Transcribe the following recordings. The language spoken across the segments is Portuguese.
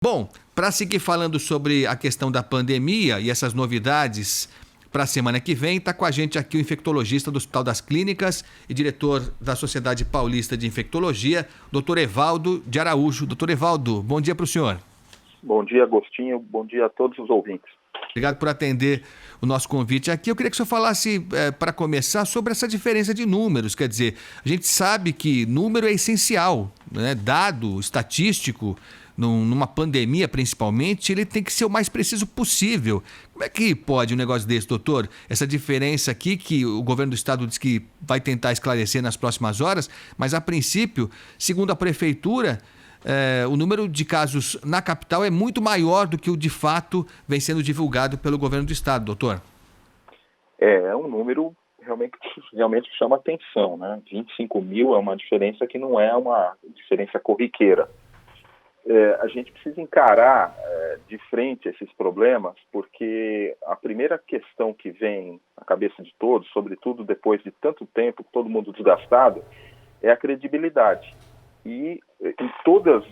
Bom, para seguir falando sobre a questão da pandemia e essas novidades para a semana que vem, está com a gente aqui o infectologista do Hospital das Clínicas e diretor da Sociedade Paulista de Infectologia, Dr. Evaldo de Araújo. Dr. Evaldo, bom dia para o senhor. Bom dia, Agostinho. Bom dia a todos os ouvintes. Obrigado por atender o nosso convite aqui. Eu queria que o senhor falasse, para começar, sobre essa diferença de números. Quer dizer, a gente sabe que número é essencial, né? Dado estatístico, numa pandemia principalmente, ele tem que ser o mais preciso possível. Como é que pode um negócio desse, doutor? Essa diferença aqui que o governo do estado diz que vai tentar esclarecer nas próximas horas, mas a princípio, segundo a prefeitura, o número de casos na capital é muito maior do que o de fato vem sendo divulgado pelo governo do estado, doutor. É um número realmente chama atenção, né? 25 mil é uma diferença que não é uma diferença corriqueira. A gente precisa encarar de frente esses problemas, porque a primeira questão que vem à cabeça de todos, sobretudo depois de tanto tempo, todo mundo desgastado, é a credibilidade. E em todos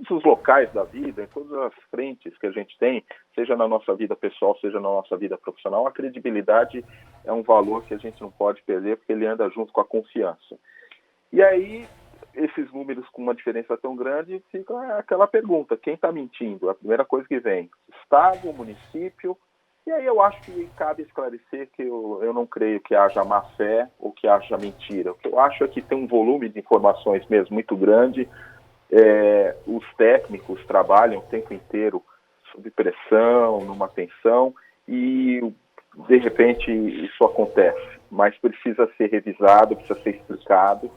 os locais da vida, em todas as frentes que a gente tem, seja na nossa vida pessoal, seja na nossa vida profissional, a credibilidade é um valor que a gente não pode perder, porque ele anda junto com a confiança. E aí, esses números com uma diferença tão grande, fica aquela pergunta, quem está mentindo? A primeira coisa que vem, Estado, município. E aí eu acho que cabe esclarecer que eu não creio que haja má fé ou que haja mentira. O que eu acho é que tem um volume de informações mesmo muito grande. Os técnicos trabalham o tempo inteiro sob pressão, numa tensão, e de repente isso acontece. Mas precisa ser revisado, precisa ser explicado,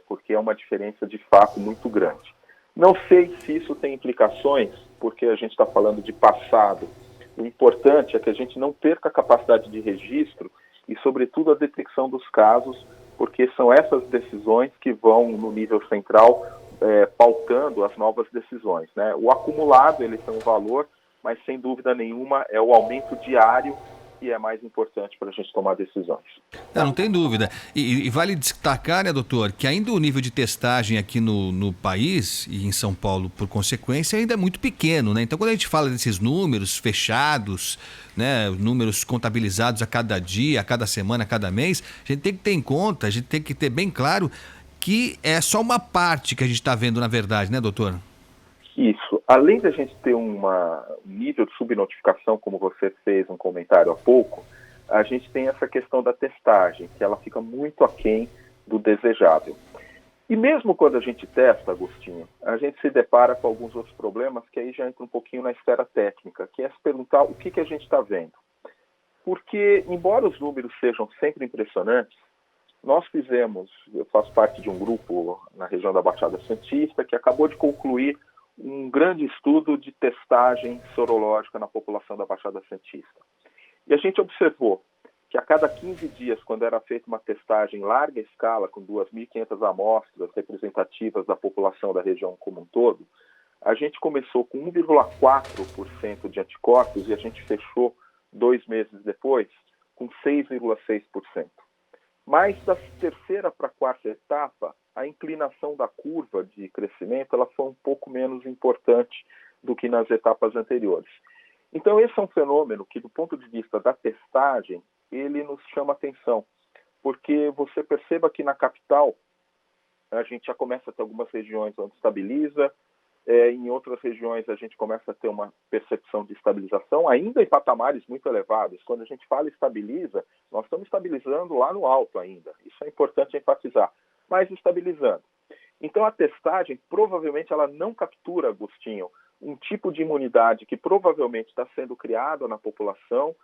porque é uma diferença de fato muito grande. Não sei se isso tem implicações, porque a gente está falando de passado. O importante é que a gente não perca a capacidade de registro e, sobretudo, a detecção dos casos, porque são essas decisões que vão, no nível central, pautando as novas decisões, né? O acumulado ele tem um valor, mas, sem dúvida nenhuma, é o aumento diário que é mais importante para a gente tomar decisões. Não tem dúvida. E vale destacar, né, doutor, que ainda o nível de testagem aqui no país e em São Paulo, por consequência, ainda é muito pequeno, né? Então, quando a gente fala desses números fechados, né, números contabilizados a cada dia, a cada semana, a cada mês, a gente tem que ter em conta, a gente tem que ter bem claro que é só uma parte que a gente está vendo, na verdade, né, doutor? Isso. Além da gente ter um nível de subnotificação, como você fez um comentário há pouco, a gente tem essa questão da testagem, que ela fica muito aquém do desejável. E mesmo quando a gente testa, Agostinho, a gente se depara com alguns outros problemas que aí já entra um pouquinho na esfera técnica, que é se perguntar o que a gente está vendo. Porque, embora os números sejam sempre impressionantes, eu faço parte de um grupo na região da Baixada Santista, que acabou de concluir um grande estudo de testagem sorológica na população da Baixada Santista. E a gente observou que a cada 15 dias, quando era feita uma testagem em larga escala, com 2.500 amostras representativas da população da região como um todo, a gente começou com 1,4% de anticorpos e a gente fechou 2 meses depois com 6,6%. Mas da terceira para a quarta etapa, a inclinação da curva de crescimento ela foi um pouco menos importante do que nas etapas anteriores. Então, esse é um fenômeno que, do ponto de vista da testagem, ele nos chama atenção, porque você perceba que na capital a gente já começa a ter algumas regiões onde estabiliza, em outras regiões a gente começa a ter uma percepção de estabilização, ainda em patamares muito elevados. Quando a gente fala estabiliza, nós estamos estabilizando lá no alto ainda. Isso é importante enfatizar, mas estabilizando. Então a testagem, provavelmente, ela não captura, Agostinho, um tipo de imunidade que provavelmente está sendo criado na população.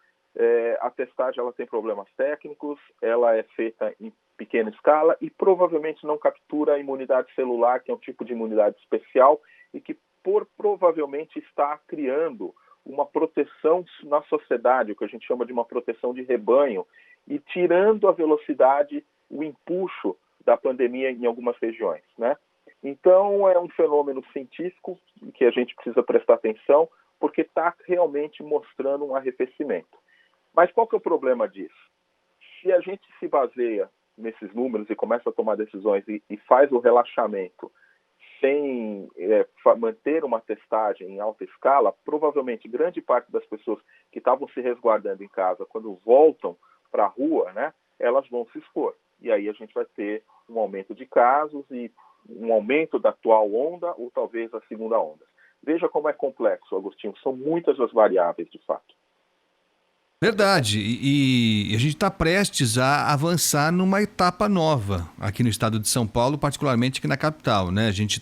A testagem ela tem problemas técnicos, ela é feita em pequena escala e provavelmente não captura a imunidade celular, que é um tipo de imunidade especial e que provavelmente está criando uma proteção na sociedade, o que a gente chama de uma proteção de rebanho, e tirando a velocidade, o empuxo da pandemia em algumas regiões, né? Então, é um fenômeno científico que a gente precisa prestar atenção, porque está realmente mostrando um arrefecimento. Mas qual que é o problema disso? Se a gente se baseia nesses números e começa a tomar decisões e faz o relaxamento sem manter uma testagem em alta escala, provavelmente grande parte das pessoas que estavam se resguardando em casa, quando voltam para a rua, né, elas vão se expor. E aí a gente vai ter um aumento de casos e um aumento da atual onda ou talvez a segunda onda. Veja como é complexo, Agostinho. São muitas as variáveis, de fato. Verdade, e a gente está prestes a avançar numa etapa nova aqui no estado de São Paulo, particularmente aqui na capital, né? A gente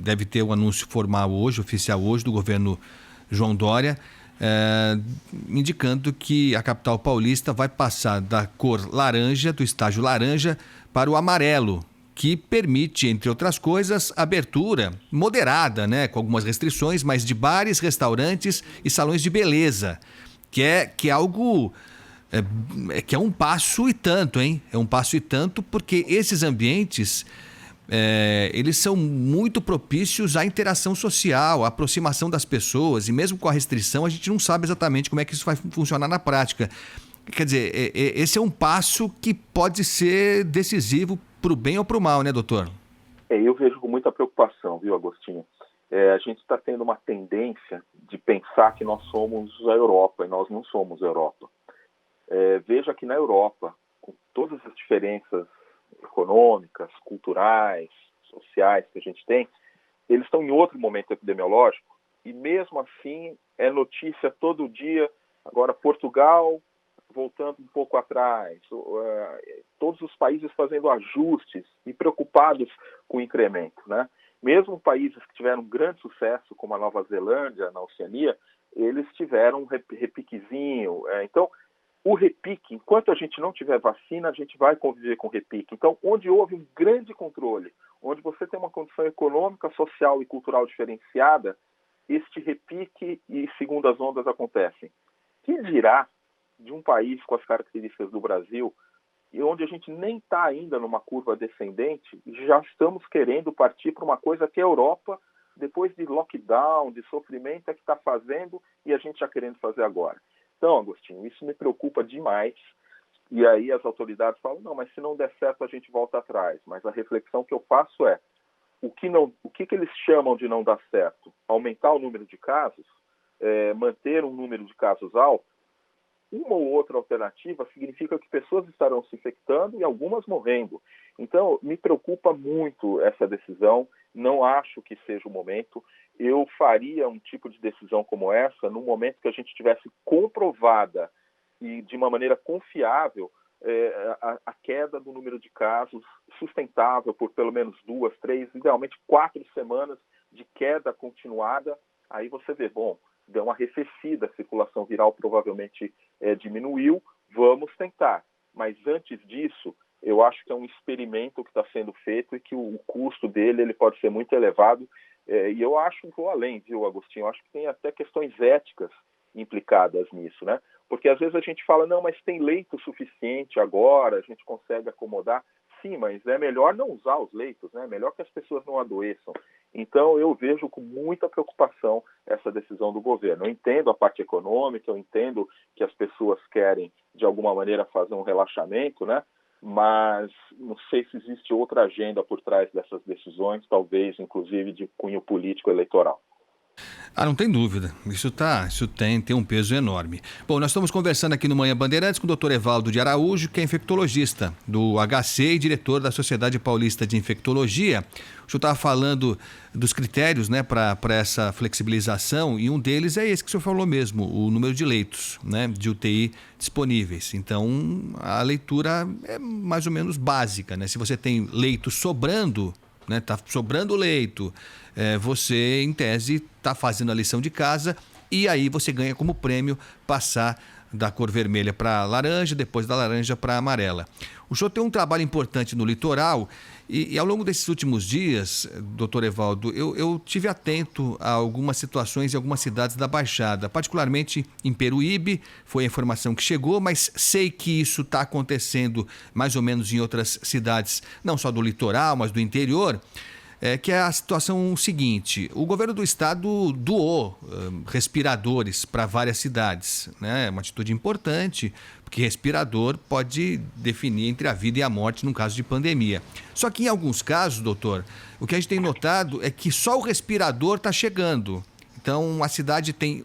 deve ter um anúncio formal hoje, oficial hoje, do governo João Dória, indicando que a capital paulista vai passar da cor laranja, do estágio laranja, para o amarelo, que permite, entre outras coisas, abertura moderada, né? Com algumas restrições, mas de bares, restaurantes e salões de beleza. Que é algo, que é um passo e tanto, hein? É um passo e tanto porque esses ambientes, eles são muito propícios à interação social, à aproximação das pessoas, e mesmo com a restrição a gente não sabe exatamente como é que isso vai funcionar na prática. Quer dizer, esse é um passo que pode ser decisivo para o bem ou para o mal, né, doutor? Eu vejo com muita preocupação, viu, Agostinho? A gente está tendo uma tendência de pensar que nós somos a Europa, e nós não somos a Europa. Veja que na Europa, com todas as diferenças econômicas, culturais, sociais que a gente tem, eles estão em outro momento epidemiológico, e mesmo assim é notícia todo dia. Agora Portugal voltando um pouco atrás, todos os países fazendo ajustes e preocupados com o incremento, né? Mesmo países que tiveram grande sucesso, como a Nova Zelândia, na Oceania, eles tiveram um repiquezinho. Então, o repique, enquanto a gente não tiver vacina, a gente vai conviver com o repique. Então, onde houve um grande controle, onde você tem uma condição econômica, social e cultural diferenciada, este repique e segundas ondas acontecem. Que dirá de um país com as características do Brasil, e onde a gente nem está ainda numa curva descendente, já estamos querendo partir para uma coisa que a Europa, depois de lockdown, de sofrimento, é que está fazendo e a gente já querendo fazer agora. Então, Agostinho, isso me preocupa demais. E aí as autoridades falam, não, mas se não der certo a gente volta atrás. Mas a reflexão que eu faço é, o que eles chamam de não dar certo? Aumentar o número de casos? Manter um número de casos alto? Uma ou outra alternativa significa que pessoas estarão se infectando e algumas morrendo. Então, me preocupa muito essa decisão, não acho que seja o momento. Eu faria um tipo de decisão como essa no momento que a gente tivesse comprovada e de uma maneira confiável a queda do número de casos sustentável por pelo menos 2, 3, idealmente 4 semanas de queda continuada. Aí você vê, bom, deu uma arrefecida, a circulação viral provavelmente diminuiu, vamos tentar. Mas antes disso, eu acho que é um experimento que está sendo feito e que o custo dele ele pode ser muito elevado. E eu acho que vou além, viu, Agostinho? Eu acho que tem até questões éticas implicadas nisso, né? Porque às vezes a gente fala, não, mas tem leito suficiente agora, a gente consegue acomodar. Sim, mas é melhor não usar os leitos, né? É melhor que as pessoas não adoeçam. Então, eu vejo com muita preocupação essa decisão do governo. Eu entendo a parte econômica, eu entendo que as pessoas querem, de alguma maneira, fazer um relaxamento, né? Mas não sei se existe outra agenda por trás dessas decisões, talvez, inclusive, de cunho político eleitoral. Não tem dúvida. Isso tem um peso enorme. Bom, nós estamos conversando aqui no Manhã Bandeirantes com o Dr. Evaldo de Araújo, que é infectologista do HC e diretor da Sociedade Paulista de Infectologia. O senhor estava falando dos critérios, né, para essa flexibilização, e um deles é esse que o senhor falou mesmo, o número de leitos, né, de UTI disponíveis. Então, a leitura é mais ou menos básica, né? Se você tem leito sobrando, né, tá sobrando leito, você, em tese, está fazendo a lição de casa e aí você ganha como prêmio passar da cor vermelha para laranja, depois da laranja para amarela. O senhor tem um trabalho importante no litoral e ao longo desses últimos dias, doutor Evaldo, eu tive atento a algumas situações em algumas cidades da Baixada, particularmente em Peruíbe, foi a informação que chegou, mas sei que isso está acontecendo mais ou menos em outras cidades, não só do litoral, mas do interior. que é a situação seguinte: o governo do estado doou respiradores para várias cidades, né? É uma atitude importante, porque respirador pode definir entre a vida e a morte num caso de pandemia. Só que em alguns casos, doutor, o que a gente tem notado é que só o respirador está chegando. Então a cidade tem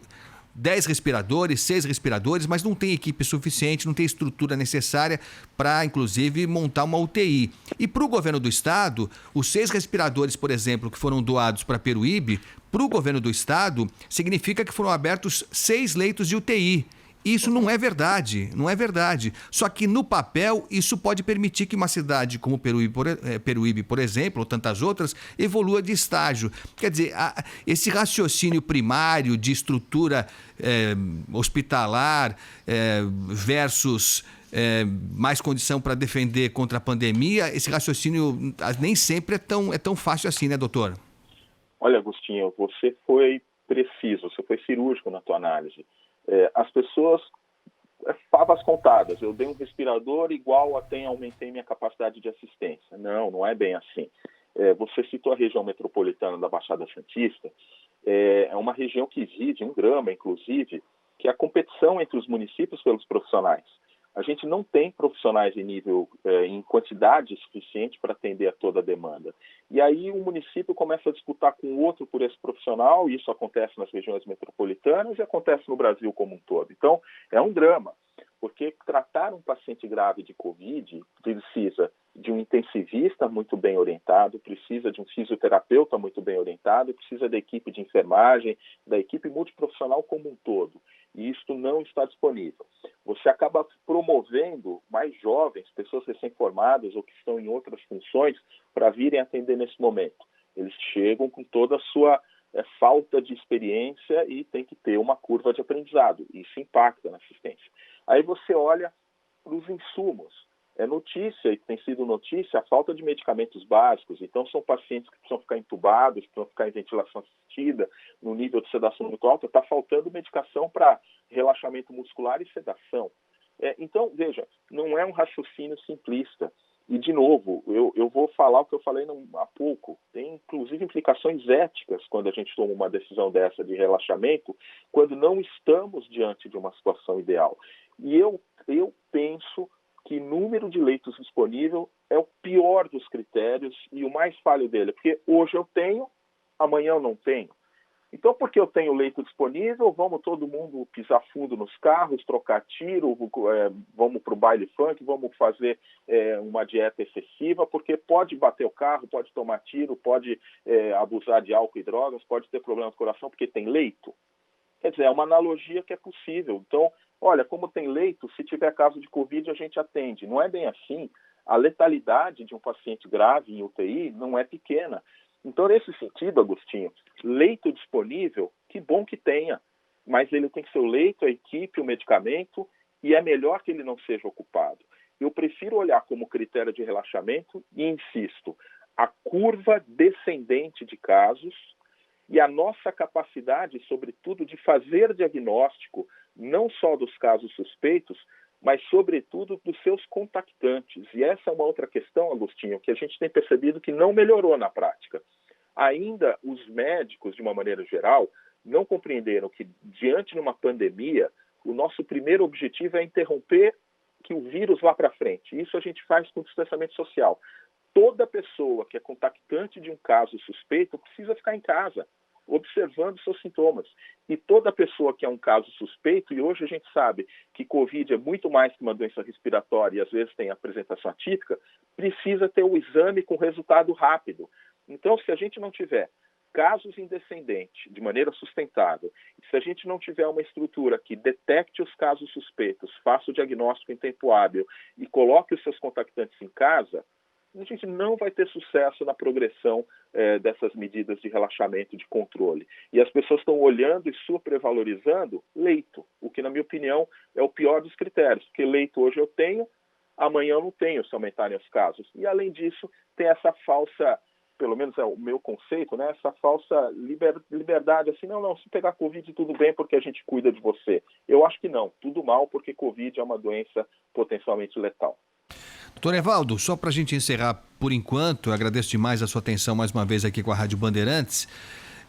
10 respiradores, 6 respiradores, mas não tem equipe suficiente, não tem estrutura necessária para, inclusive, montar uma UTI. E para o governo do estado, os 6 respiradores, por exemplo, que foram doados para Peruíbe, para o governo do estado, significa que foram abertos 6 leitos de UTI. Isso não é verdade, não é verdade. Só que no papel isso pode permitir que uma cidade como Peruíbe, por exemplo, ou tantas outras, evolua de estágio. Quer dizer, esse raciocínio primário de estrutura hospitalar versus mais condição para defender contra a pandemia, esse raciocínio nem sempre é tão fácil assim, né, doutor? Olha, Agostinho, você foi preciso, você foi cirúrgico na tua análise. As pessoas, favas contadas, eu dei um respirador igual aumentei minha capacidade de assistência. Não é bem assim. Você citou a região metropolitana da Baixada Santista, é uma região que exige um drama, inclusive, que é a competição entre os municípios pelos profissionais. A gente não tem profissionais em quantidade suficiente para atender a toda a demanda. E aí um município começa a disputar com o outro por esse profissional, e isso acontece nas regiões metropolitanas e acontece no Brasil como um todo. Então, é um drama, porque tratar um paciente grave de Covid precisa de um intensivista muito bem orientado, precisa de um fisioterapeuta muito bem orientado, precisa da equipe de enfermagem, da equipe multiprofissional como um todo. E isto não está disponível. Você acaba promovendo mais jovens, pessoas recém-formadas ou que estão em outras funções, para virem atender nesse momento. Eles chegam com toda a sua falta de experiência e tem que ter uma curva de aprendizado. Isso impacta na assistência. Aí você olha para os insumos. É notícia, e tem sido notícia, a falta de medicamentos básicos. Então, são pacientes que precisam ficar entubados, precisam ficar em ventilação assistida, no nível de sedação muito alto. Está faltando medicação para relaxamento muscular e sedação. Então, veja, não é um raciocínio simplista. E, de novo, eu vou falar o que eu falei há pouco. Tem, inclusive, implicações éticas quando a gente toma uma decisão dessa de relaxamento, quando não estamos diante de uma situação ideal. E eu penso que número de leitos disponível é o pior dos critérios e o mais falho dele, porque hoje eu tenho, amanhã eu não tenho. Então, porque eu tenho leito disponível, vamos todo mundo pisar fundo nos carros, trocar tiro, vamos para o baile funk, vamos fazer uma dieta excessiva, porque pode bater o carro, pode tomar tiro, pode abusar de álcool e drogas, pode ter problema do coração, porque tem leito. Quer dizer, é uma analogia que é possível. Então, olha, como tem leito, se tiver caso de Covid, a gente atende. Não é bem assim. A letalidade de um paciente grave em UTI não é pequena. Então, nesse sentido, Agostinho, leito disponível, que bom que tenha, mas ele tem que ser o leito, a equipe, o medicamento, e é melhor que ele não seja ocupado. Eu prefiro olhar como critério de relaxamento e, insisto, a curva descendente de casos e a nossa capacidade, sobretudo, de fazer diagnóstico, não só dos casos suspeitos, mas, sobretudo, dos seus contactantes. E essa é uma outra questão, Agostinho, que a gente tem percebido que não melhorou na prática. Ainda os médicos, de uma maneira geral, não compreenderam que, diante de uma pandemia, o nosso primeiro objetivo é interromper que o vírus vá para frente. Isso a gente faz com distanciamento social. Toda pessoa que é contactante de um caso suspeito precisa ficar em casa, observando seus sintomas. E toda pessoa que é um caso suspeito, e hoje a gente sabe que Covid é muito mais que uma doença respiratória e às vezes tem apresentação atípica, precisa ter o exame com resultado rápido. Então, se a gente não tiver casos em descendente de maneira sustentável, se a gente não tiver uma estrutura que detecte os casos suspeitos, faça o diagnóstico em tempo hábil e coloque os seus contactantes em casa, a gente não vai ter sucesso na progressão dessas medidas de relaxamento e de controle. E as pessoas estão olhando e supervalorizando leito, o que, na minha opinião, é o pior dos critérios, porque leito hoje eu tenho, amanhã eu não tenho, se aumentarem os casos. E, além disso, tem essa falsa, pelo menos é o meu conceito, né, essa falsa liberdade, assim, não, se pegar Covid tudo bem porque a gente cuida de você. Eu acho que não, tudo mal porque Covid é uma doença potencialmente letal. Doutor Evaldo, só para a gente encerrar por enquanto, eu agradeço demais a sua atenção mais uma vez aqui com a Rádio Bandeirantes.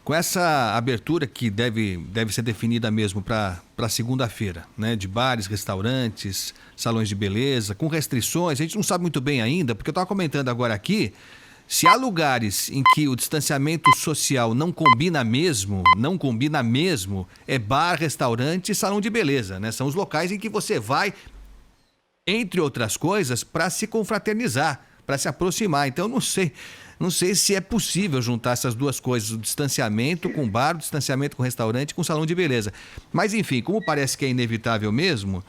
Com essa abertura que deve ser definida mesmo para segunda-feira, né? De bares, restaurantes, salões de beleza, com restrições, a gente não sabe muito bem ainda, porque eu estava comentando agora aqui, se há lugares em que o distanciamento social não combina mesmo, é bar, restaurante e salão de beleza, né? São os locais em que você vai, entre outras coisas, para se confraternizar, para se aproximar. Então, não sei se é possível juntar essas duas coisas, o distanciamento com bar, o distanciamento com restaurante, com salão de beleza. Mas, enfim, como parece que é inevitável mesmo,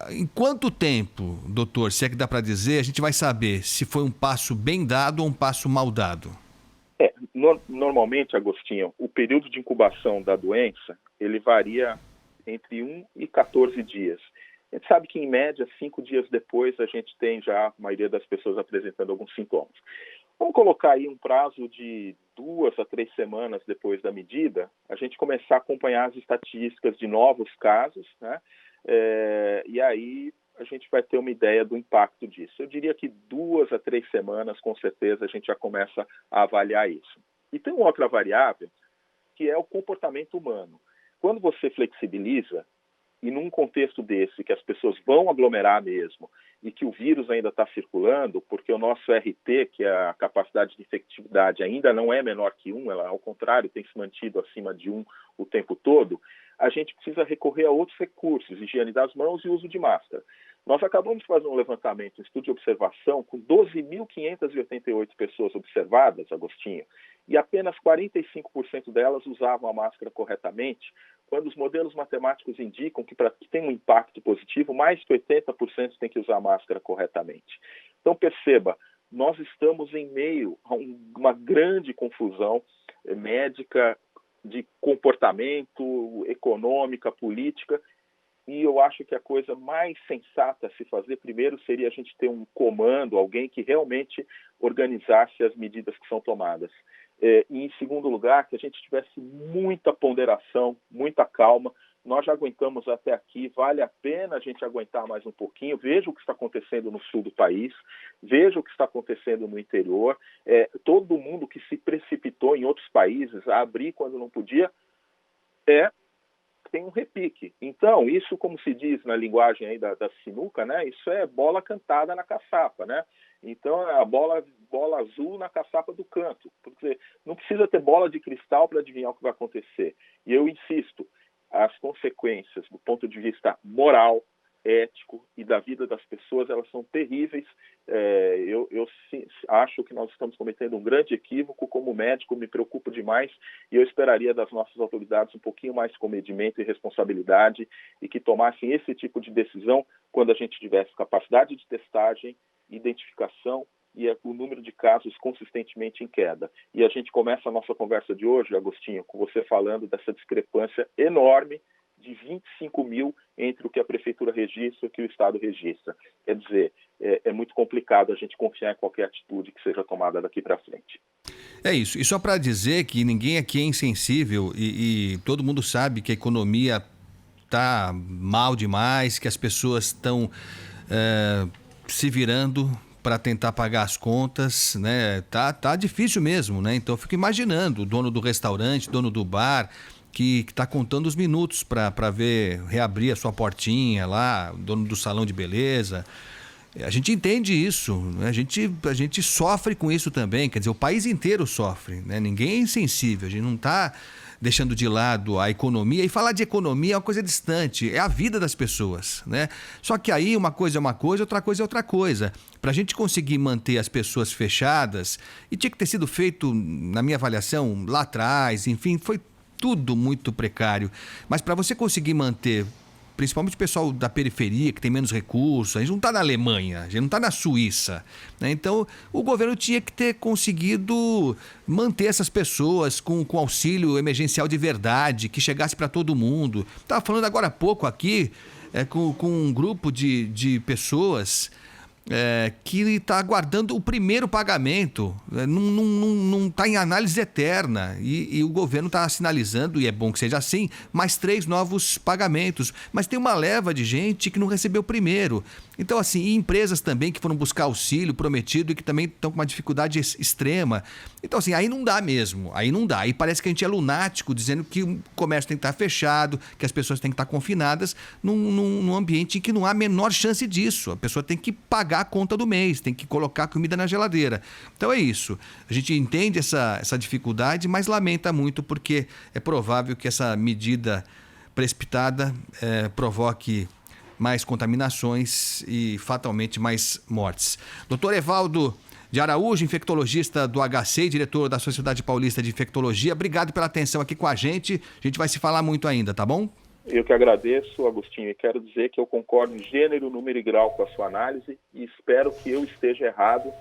em quanto tempo, doutor, se é que dá para dizer, a gente vai saber se foi um passo bem dado ou um passo mal dado? Normalmente, Agostinho, o período de incubação da doença, ele varia entre 1 e 14 dias. A gente sabe que, em média, 5 dias depois, a gente tem já a maioria das pessoas apresentando alguns sintomas. Vamos colocar aí um prazo de 2 a 3 semanas depois da medida, a gente começar a acompanhar as estatísticas de novos casos, né? E aí a gente vai ter uma ideia do impacto disso. Eu diria que 2 a 3 semanas, com certeza, a gente já começa a avaliar isso. E tem uma outra variável, que é o comportamento humano. Quando você flexibiliza, e num contexto desse, que as pessoas vão aglomerar mesmo, e que o vírus ainda está circulando, porque o nosso RT, que é a capacidade de infectividade, ainda não é menor que 1, ela, ao contrário, tem se mantido acima de 1 o tempo todo, a gente precisa recorrer a outros recursos, higiene das mãos e uso de máscara. Nós acabamos de fazer um levantamento, um estudo de observação, com 12.588 pessoas observadas, Agostinho, e apenas 45% delas usavam a máscara corretamente, quando os modelos matemáticos indicam que, para que tenha um impacto positivo, mais que 80% tem que usar a máscara corretamente. Então, perceba, nós estamos em meio a uma grande confusão médica, de comportamento, econômica, política, e eu acho que a coisa mais sensata a se fazer primeiro seria a gente ter um comando, alguém que realmente organizasse as medidas que são tomadas. E, em segundo lugar, que a gente tivesse muita ponderação, muita calma. Nós já aguentamos até aqui, vale a pena a gente aguentar mais um pouquinho. Veja o que está acontecendo no sul do país, veja o que está acontecendo no interior. Todo mundo que se precipitou em outros países a abrir quando não podia, tem um repique. Então, isso, como se diz na linguagem aí da sinuca, né? Isso é bola cantada na caçapa, né? Então, é a bola azul na caçapa do canto. Porque não precisa ter bola de cristal para adivinhar o que vai acontecer. E eu insisto, as consequências do ponto de vista moral, ético e da vida das pessoas, elas são terríveis. Eu acho que nós estamos cometendo um grande equívoco. Como médico, me preocupo demais e eu esperaria das nossas autoridades um pouquinho mais de comedimento e responsabilidade e que tomassem esse tipo de decisão quando a gente tivesse capacidade de testagem, identificação e o número de casos consistentemente em queda. E a gente começa a nossa conversa de hoje, Agostinho, com você falando dessa discrepância enorme de 25 mil entre o que a Prefeitura registra e o que o Estado registra. Quer dizer, é muito complicado a gente confiar em qualquer atitude que seja tomada daqui para frente. É isso. E só para dizer que ninguém aqui é insensível e todo mundo sabe que a economia está mal demais, que as pessoas estão se virando para tentar pagar as contas, né? Tá difícil mesmo, né? Então eu fico imaginando o dono do restaurante, dono do bar, que está contando os minutos para reabrir a sua portinha lá, o dono do salão de beleza. A gente entende isso, né? A gente sofre com isso também, quer dizer, o país inteiro sofre, né? Ninguém é insensível, a gente não está deixando de lado a economia, e falar de economia é uma coisa distante, é a vida das pessoas, né? Só que aí uma coisa é uma coisa, outra coisa é outra coisa. Para a gente conseguir manter as pessoas fechadas, e tinha que ter sido feito, na minha avaliação, lá atrás, enfim, foi tudo muito precário, mas para você conseguir manter, principalmente o pessoal da periferia, que tem menos recursos, a gente não está na Alemanha, a gente não está na Suíça, né? Então o governo tinha que ter conseguido manter essas pessoas com auxílio emergencial de verdade, que chegasse para todo mundo. Estava falando agora há pouco aqui com um grupo de pessoas que está aguardando o primeiro pagamento, não está em análise eterna, e o governo está sinalizando, e é bom que seja assim, mais 3 novos pagamentos, mas tem uma leva de gente que não recebeu o primeiro. Então, assim, e empresas também que foram buscar auxílio prometido e que também estão com uma dificuldade extrema. Então, assim, aí não dá mesmo, aí não dá. Aí parece que a gente é lunático dizendo que o comércio tem que estar fechado, que as pessoas têm que estar confinadas num ambiente em que não há a menor chance disso. A pessoa tem que pagar a conta do mês, tem que colocar comida na geladeira. Então é isso. A gente entende essa dificuldade, mas lamenta muito porque é provável que essa medida precipitada provoque mais contaminações e fatalmente mais mortes. Dr. Evaldo de Araújo, infectologista do HC e diretor da Sociedade Paulista de Infectologia, obrigado pela atenção aqui com a gente. A gente vai se falar muito ainda, tá bom? Eu que agradeço, Agostinho, e quero dizer que eu concordo em gênero, número e grau com a sua análise e espero que eu esteja errado,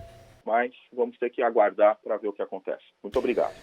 mas vamos ter que aguardar para ver o que acontece. Muito obrigado.